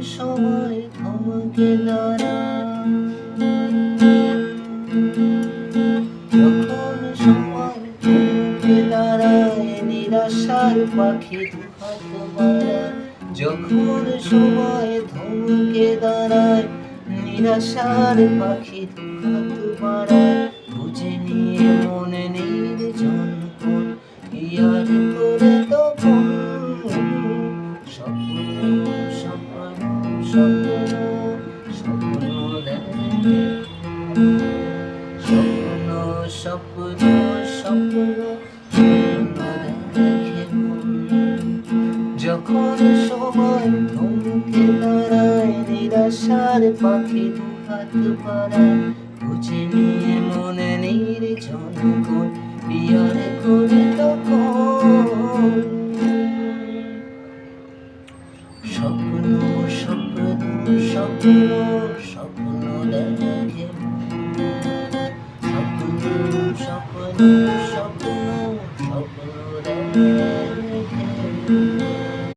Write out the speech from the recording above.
সময় থমকে দাঁড়ায়, যখন সময় থমকে দাঁড়ায়, নিরাশার পাখি দুহাত বাড়ায়। যখন সময় থমকে দাঁড়ায়, নিরাশার পাখি দুহাত বাড়ায়। বুঝে নিয়ে মনে নির্জন কোন ইয়ার করে তখন স্বপ্ন স্বপ্ন স্বপ্ন স্বপ্ন দেখে, স্বপ্ন স্বপ্ন স্বপ্ন স্বপ্ন দেখে মন। যখন সময় থমকে দাঁড়ায়, নিরাশার পাখি দুহাত বাড়ায়। বুঝে নিয়ে মনে নির্জন কোন পিয়ার করে তখন স্বপ্ন স্বপ্ন স্বপ্ন স্বপ্ন দেখে মন। স্বপ্ন স্বপ্ন স্বপ্ন স্বপ্ন দেখে